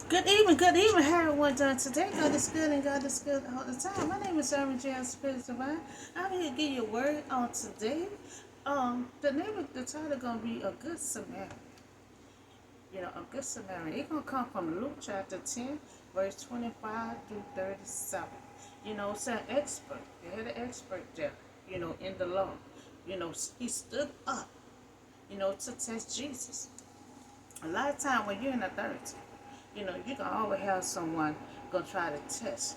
Good evening, how everyone doing today? God is good and God is good all the time. My name is Sarah J. Spirit Divine. I'm here to give you a word on today. The name of the title gonna be a good Samaritan. A good Samaritan. It's gonna come from Luke chapter 10, verse 25 through 37. It's an expert. They had an expert there, in the law. He stood up, to test Jesus. A lot of time when you're in authority, you can always have someone gonna try to test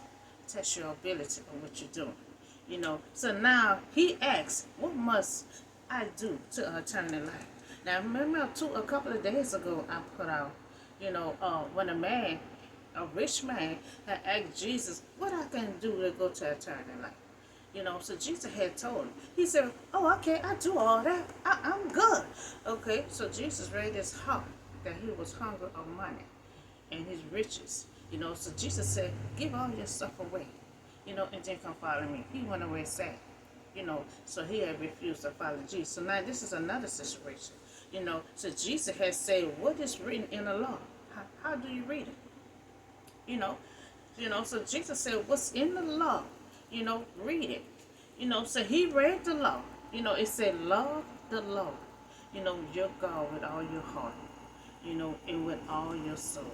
your ability of what you're doing. So now he asks, what must I do to eternal life? Now remember a couple of days ago I put out, when a rich man had asked Jesus, what I can do to go to eternal life? So Jesus had told him. He said, oh, okay, I do all that. I'm good. Okay, so Jesus read his heart that he was hungry of money and his riches. So Jesus said, give all your stuff away, and then come follow me. He went away sad, so he had refused to follow Jesus. So now this is another situation, so Jesus has said, what is written in the law? How do you read it? You know, so Jesus said, what's in the law? Read it. So he read the law. It said, love the Lord, your God with all your heart, and with all your soul,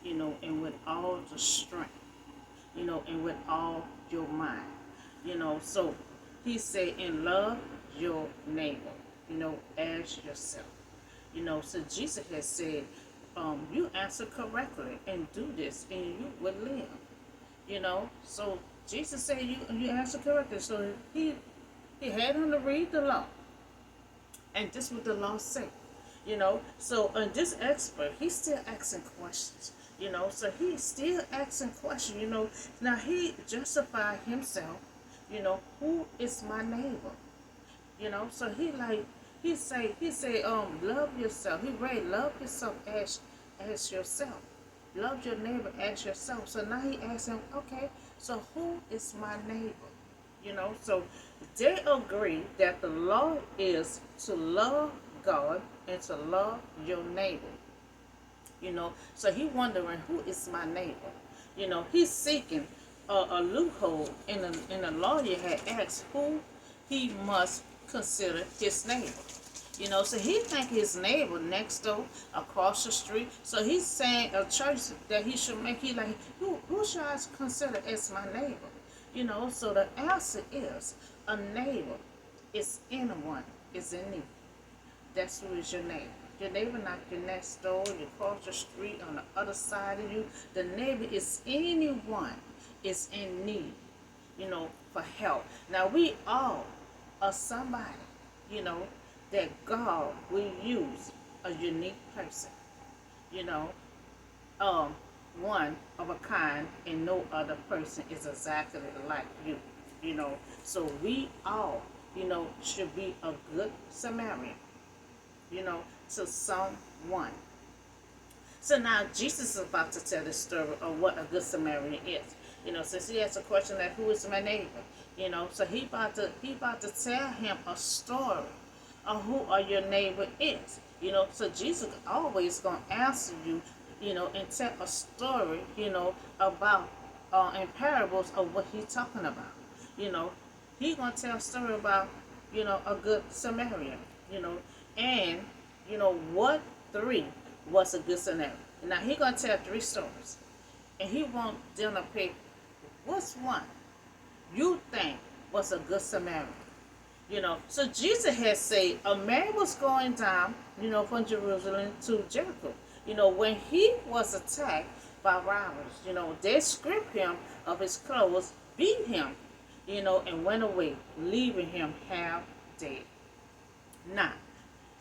and with all the strength, and with all your mind. So he said, and love your neighbor, as yourself. So Jesus has said, you answer correctly and do this, and you will live. So Jesus said, you answer correctly. So he had him to read the law, and this is what the law said. So this expert, he's still asking questions. So he's still asking questions. Now he justified himself. Who is my neighbor? So he say love yourself. He read love yourself as yourself. Love your neighbor as yourself. So now he asks him, okay, so who is my neighbor? So they agree that the law is to love God and to love your neighbor. So he wondering, who is my neighbor? He's seeking a loophole, and the lawyer had asked who he must consider his neighbor. So he think his neighbor next door, across the street. So he's saying a church that he should make. He like, who should I consider as my neighbor? So the answer is a neighbor is anyone is in need. That's who is your neighbor. Your neighbor not your next door, you cross the street on the other side of you. The neighbor is anyone is in need, for help. Now we all are somebody, that God will use a unique person, you know, um, one of a kind, and no other person is exactly like you, So we all, should be a good Samaritan, to someone. So now Jesus is about to tell the story of what a good Samaritan is. Since he asked a question like, who is my neighbor? So he about to tell him a story of who are your neighbor is. So Jesus always gonna answer you, and tell a story, about in parables of what he's talking about. He gonna tell a story about, a good Samaritan, and what three was a good Samaritan. Now he gonna tell three stories, and he want them to pick what's one you think was a good Samaritan. So Jesus had said a man was going down, from Jerusalem to Jericho. When he was attacked by robbers, they stripped him of his clothes, beat him, and went away, leaving him half dead.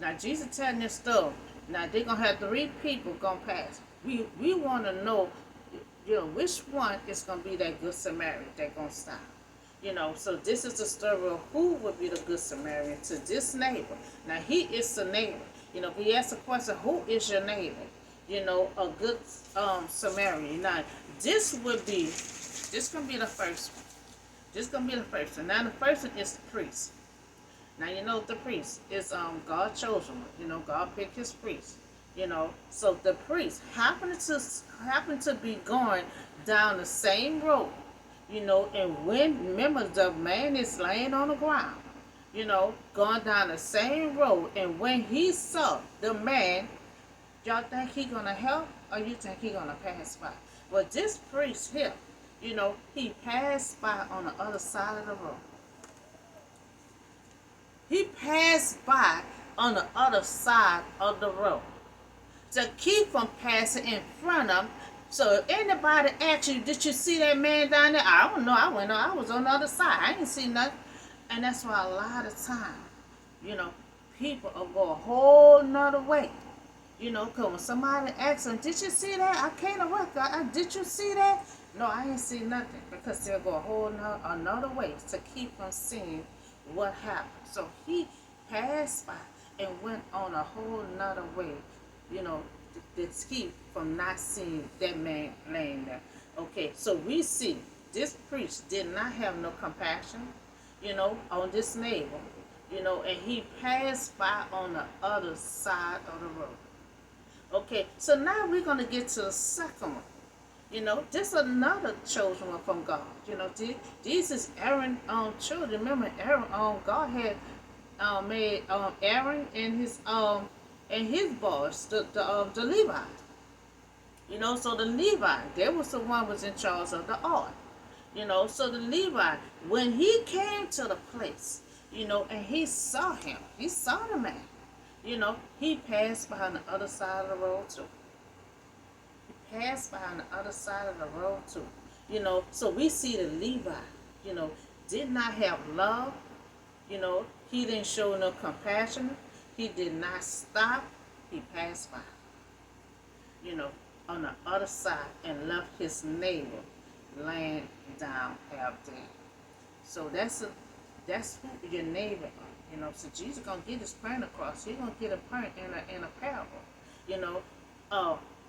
Now Jesus telling this story. Now they're gonna have three people gonna pass. We want to know, which one is gonna be that good Samaritan that gonna stop. So this is the story of who would be the good Samaritan to this neighbor. Now he is the neighbor. He asked the question, who is your neighbor? A good Samaritan. Now this gonna be the first one. This gonna be the first one. Now the first one is the priest. Now the priest is God chosen one. God picked his priest. So the priest happened to be going down the same road, and when remember the man is laying on the ground, going down the same road, and when he saw the man, y'all think he gonna help or you think he gonna pass by? Well, this priest here, he passed by on the other side of the road. He passed by on the other side of the road to keep from passing in front of him. So if anybody asks you, did you see that man down there? I don't know. I was on the other side. I didn't see nothing. And that's why a lot of time, you know, people will go a whole nother way. Because when somebody asks them, did you see that? I can't work. Did you see that? No, I ain't see nothing. Because they'll go a whole another way to keep from seeing what happened. So he passed by and went on a whole nother way, to keep from not seeing that man laying there. Okay, so we see this priest did not have no compassion, on this neighbor, and he passed by on the other side of the road. Okay, so now we're going to get to the second one. This is another chosen one from God. These is Aaron's children. Remember, Aaron, God had made Aaron and his boys, the Levites. So the Levite, they was the one was in charge of the ark. So the Levite, when he came to the place, and he saw the man, he passed by on the other side of the road too. He passed by on the other side of the road too. So we see the Levite, did not have love, he didn't show no compassion, he did not stop, he passed by, on the other side and left his neighbor laying down half dead. So that's who your neighbor are. So Jesus gonna get his point across. He's gonna get a point in a parable.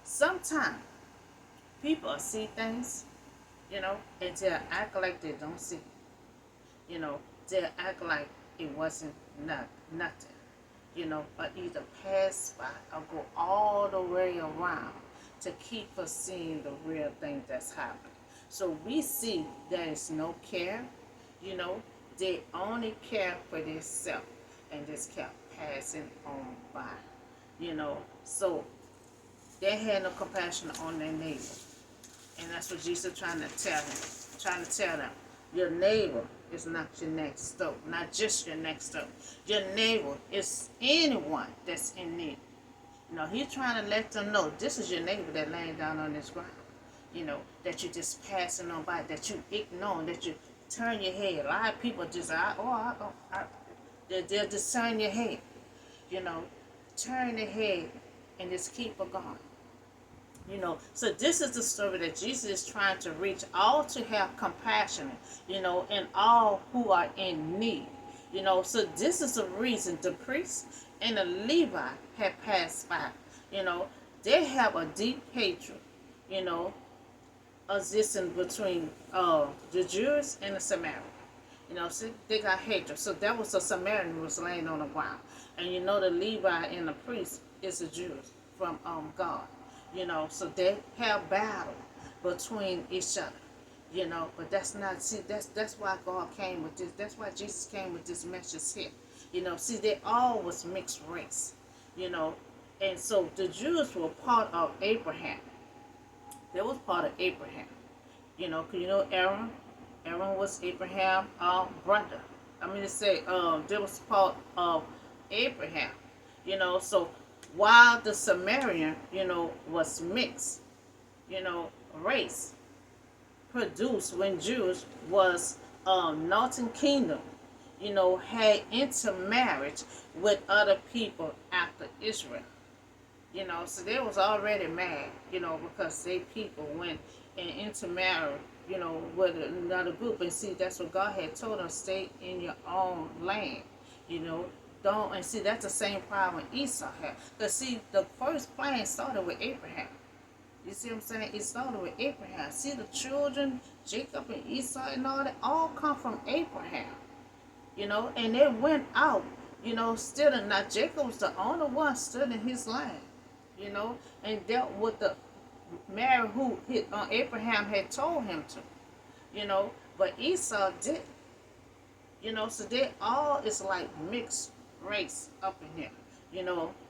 Sometimes people see things, and they'll act like they don't see. They'll act like it wasn't nothing. Or either pass by or go all the way around to keep us seeing the real thing that's happening. So we see there is no care, they only care for themselves and just kept passing on by, So they had no compassion on their neighbor. And that's what Jesus trying to tell them. Your neighbor is not your next door, not just your next door. Your neighbor is anyone that's in need. He's trying to let them know this is your neighbor that laying down on this ground. That you just passing on by, that you ignore, that you turn your head. A lot of people just, they'll just turn your head, turn their head and just keep it going. So this is the story that Jesus is trying to reach all to have compassion, and all who are in need. So this is the reason the priest and the Levi had passed by. They have a deep hatred, existing between the Jews and the Samaritan. So they got hatred. So that was the Samaritan who was laying on the ground. And the Levi and the priest is the Jews from God. So they have battle between each other. But that's not, see, that's why God came with this. That's why Jesus came with this message here. See, they all was mixed race. And so the Jews were part of Abraham. They was part of Abraham. Cause Aaron was Abraham's brother. They was part of Abraham. So while the Samaritan, was mixed, race, produced when Jews was Northern Kingdom, had intermarriage with other people after Israel. So they was already mad, because they people went and intermarried, with another group. And see, that's what God had told them, stay in your own land, Don't, and see, that's the same problem Esau had. Because see, the first plan started with Abraham. You see what I'm saying? It started with Abraham. See, the children, Jacob and Esau and all that, all come from Abraham. And they went out, still, not Jacob was the only one still in his land. and dealt with the Mary who Abraham had told him to, but Esau didn't. So they all is like mixed race up in here,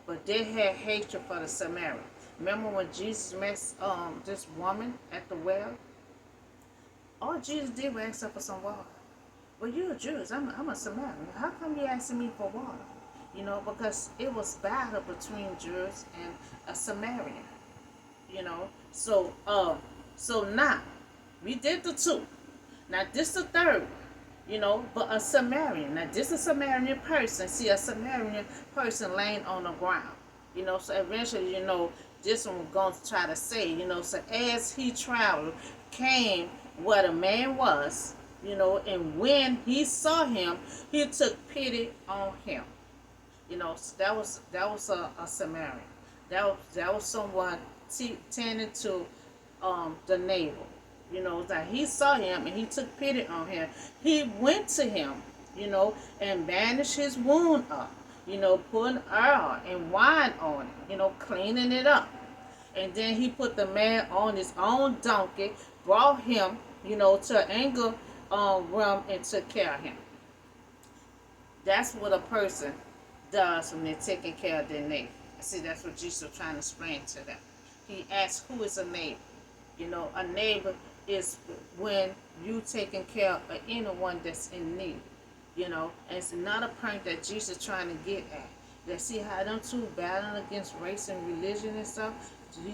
but they had hatred for the Samaritan. Remember when Jesus met this woman at the well? All Jesus did was ask her for some water. Well, you're a Jew. I'm a Samaritan. How come you asking me for water? Because it was battle between Jews and a Samaritan. So now we did the two. Now this the third one. But a Samaritan. Now this is a Samaritan person. See a Samaritan person laying on the ground. So eventually, this one was going to try to say, so as he traveled, came where the man was, and when he saw him, he took pity on him. So that was a Samaritan. That was someone tending to the neighbor. That he saw him and he took pity on him. He went to him, and bandaged his wound up, putting oil and wine on it, cleaning it up. And then he put the man on his own donkey, brought him, to an angle room and took care of him. That's what a person does when they're taking care of their neighbor. See, that's what Jesus was trying to explain to them. He asked, who is a neighbor? A neighbor is when you taking care of anyone that's in need. And it's not a point that Jesus is trying to get at. That see how them two battling against race and religion and stuff?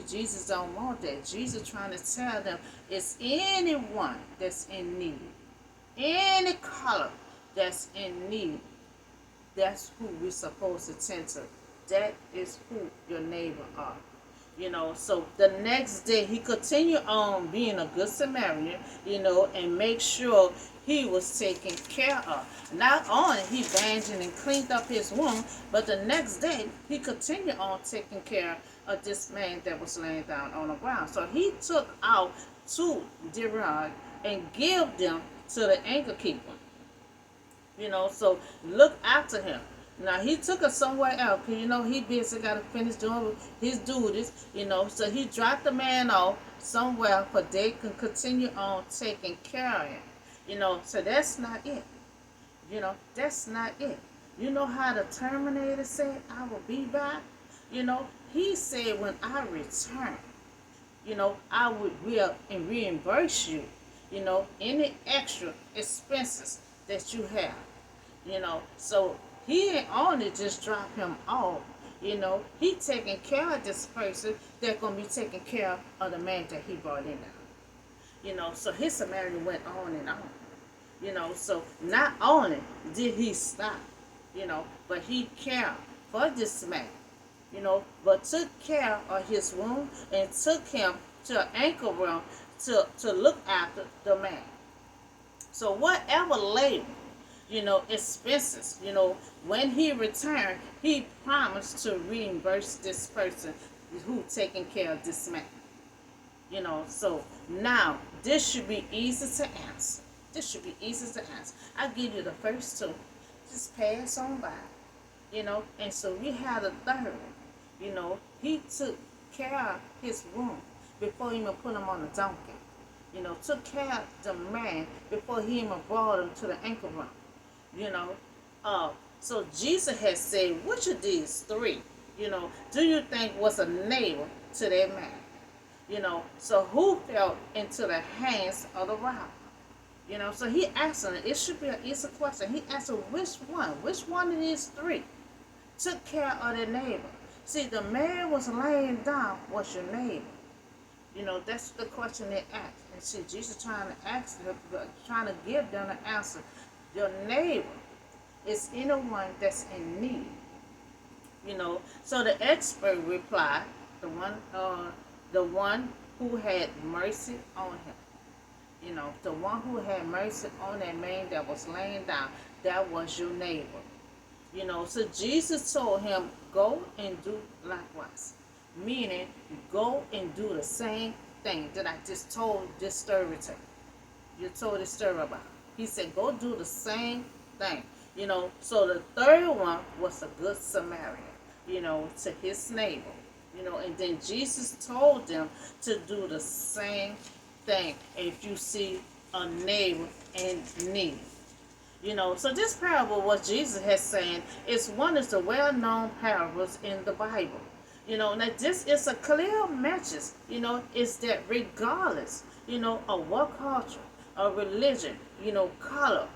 Jesus don't want that. Jesus trying to tell them it's anyone that's in need. Any color that's in need. That's who we're supposed to tend to. That is who your neighbor are. So the next day he continued on being a good Samaritan, and make sure he was taken care of. Not only he bandaged and cleaned up his wound, but the next day he continued on taking care of this man that was laying down on the ground. So he took out 2 dirham and gave them to the anchor keeper. So look after him. Now he took her somewhere else, cause he busy, got to finish doing his duties, So he dropped the man off somewhere, but they can continue on taking care of him, So that's not it. That's not it. You know how the Terminator said, "I will be back." He said, "When I return, I will reimburse you, any extra expenses that you have, So he ain't only just drop him off, he taking care of this person that's going to be taking care of the man that he brought in now. So his Samaritan went on and on, So not only did he stop, but he cared for this man, but took care of his wound and took him to an anchor room to look after the man. So whatever labor, expenses, when he returned, he promised to reimburse this person who taking care of this man. So now this should be easy to answer. I'll give you the first 2. Just pass on by. And so we had a third one. He took care of his wound before he even put him on the donkey. Took care of the man before he even brought him to the anchor room. So Jesus has said, which of these 3, do you think was a neighbor to that man? So who fell into the hands of the robber? So he asked him, it should be an easy question. He asked him, which one of these 3 took care of their neighbor? See, the man was laying down was your neighbor. That's the question they asked. And see, Jesus trying to give them an answer. Your neighbor is anyone that's in need. So the expert replied, the one who had mercy on him. The one who had mercy on that man that was laying down, that was your neighbor. So Jesus told him, go and do likewise. Meaning, go and do the same thing that I just told this story to you. Told this story about. He said, go do the same thing. So the third one was a good Samaritan, to his neighbor. And then Jesus told them to do the same thing if you see a neighbor in need. So this parable, what Jesus has saying, is one of the well-known parables in the Bible. Now this is a clear message, is that regardless, of what culture, or religion, color,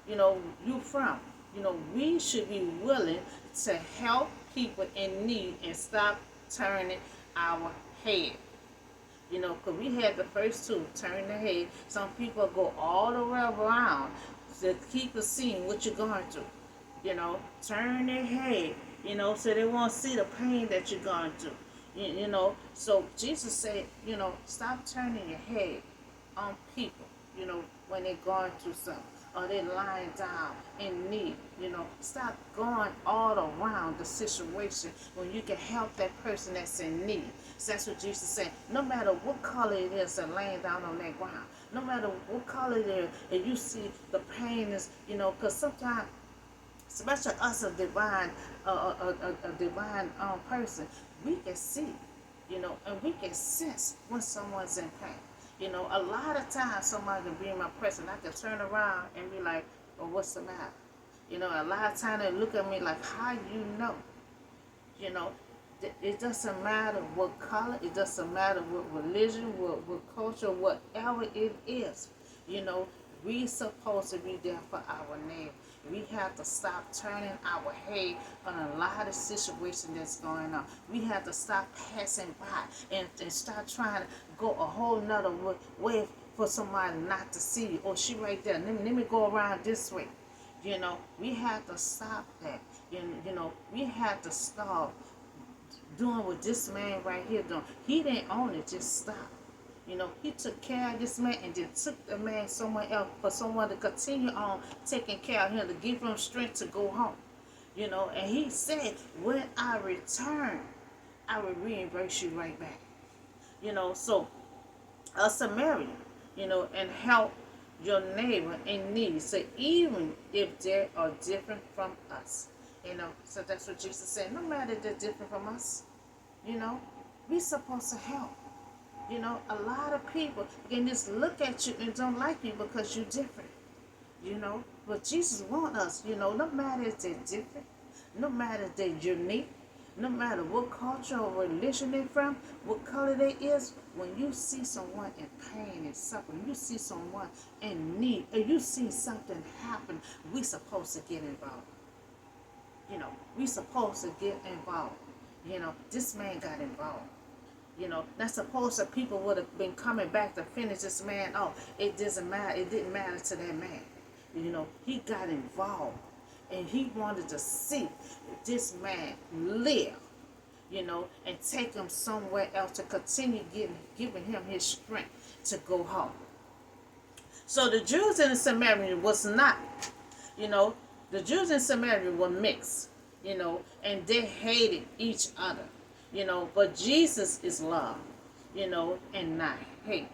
you from, we should be willing to help people in need and stop turning our head. Because we had the first two, turn the head. Some people go all the way around to keep the seeing what you're going through. Turn their head, so they won't see the pain that you're going through. So Jesus said, stop turning your head on people, when they're going through something or they're lying down in need. Stop going all around the situation when you can help that person that's in need. So that's what Jesus said. No matter what color it is that's laying down on that ground, no matter what color it is, and you see the pain is, because sometimes, especially us, a divine person, we can see, and we can sense when someone's in pain. A lot of times somebody can be in my presence, I can turn around and be like, well, what's the matter? A lot of times they look at me like, how you know? You know, it doesn't matter what color, it doesn't matter what religion, what culture, whatever it is. We supposed to be there for our neighbor. We have to stop turning our head on a lot of situations that's going on. We have to stop passing by and start trying to go a whole nother way for somebody not to see you. Oh, she right there. Let me go around this way. We have to stop that. We have to stop doing what this man right here doing. He didn't own it, just stop. He took care of this man and then took the man somewhere else for someone to continue on taking care of him, to give him strength to go home. And he said, when I return, I will reimburse you right back. So a Samaritan, and help your neighbor in need. So even if they are different from us, so that's what Jesus said. No matter if they're different from us, we're supposed to help. A lot of people can just look at you and don't like you because you're different. But Jesus wants us, no matter if they're different, no matter if they're unique, no matter what culture or religion they're from, what color they is, when you see someone in pain and suffering, you see someone in need, and you see something happen, we supposed to get involved. We supposed to get involved. This man got involved. Not supposed to people would have been coming back to finish this man off. It doesn't matter. It didn't matter to that man. He got involved. And he wanted to see this man live, and take him somewhere else to continue giving him his strength to go home. So the Jews and the Samaritans was not, the Jews and Samaritans were mixed, and they hated each other. But Jesus is love, and not hate.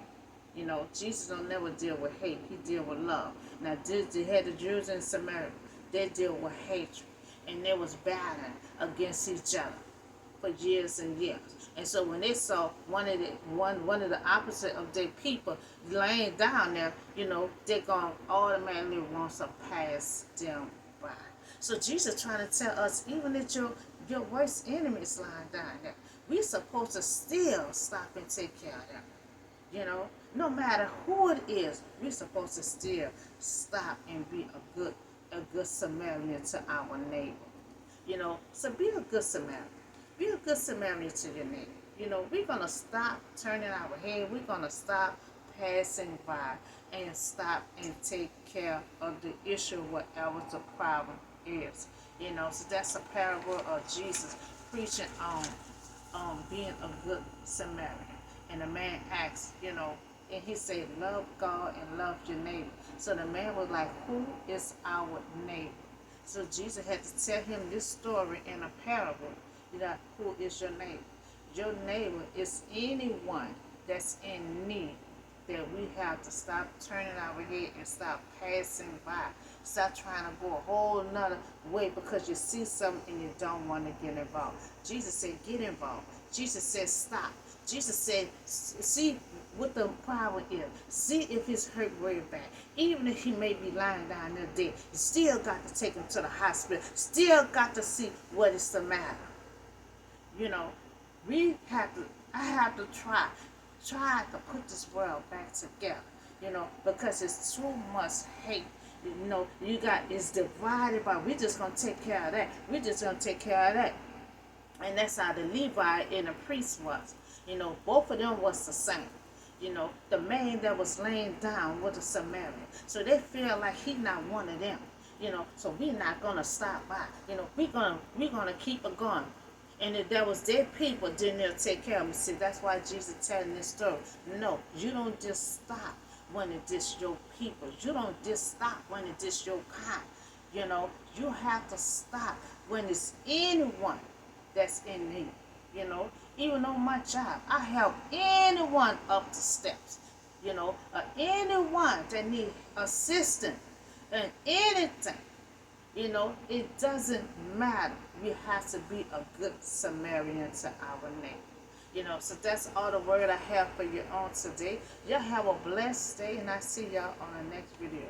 Jesus don't never deal with hate. He deal with love. Now, they had the Jews and Samaria. They deal with hatred, and they was battling against each other for years and years. And so when they saw one of the opposite of their people laying down there, they're gonna automatically want to pass them by. So Jesus trying to tell us, even if your worst enemy is lying down there, we're supposed to still stop and take care of them. No matter who it is, we're supposed to still stop and be a good Samaritan to our neighbor. So be a good Samaritan. Be a good Samaritan to your neighbor. We're gonna stop turning our head. We're gonna stop passing by and stop and take care of the issue, whatever the problem is. So that's a parable of Jesus preaching on being a good Samaritan. And the man asked, and he said, love God and love your neighbor. So the man was like, who is our neighbor? So Jesus had to tell him this story in a parable. Who is your neighbor? Your neighbor is anyone that's in need, that we have to stop turning our head and stop passing by. Stop trying to go a whole nother way because you see something and you don't want to get involved. Jesus said, get involved. Jesus said, stop. Jesus said, see what the problem is. See if he's hurt very bad. Even if he may be lying down there dead, you still got to take him to the hospital. Still got to see what is the matter. You know, I have to try to put this world back together. You know, because it's too much hate. You know, it's divided by, we just gonna take care of that. We just gonna take care of that. And that's how the Levi and the priest was. You know, both of them was the same. You know, the man that was laying down was a Samaritan. So they feel like he not one of them. You know, so we're not gonna stop by. You know, we're gonna keep it going. And if that was their people, then they'll take care of them. See, that's why Jesus telling this story. No, you don't just stop when it is your people. You don't just stop when it is your kind. You know, you have to stop when it's anyone that's in need. You know, even on my job, I help anyone up the steps. You know, anyone that need assistance and anything. You know, it doesn't matter. We have to be a good Samaritan to our neighbor. You know, so that's all the word I have for you on today. Y'all have a blessed day, and I see y'all on the next video.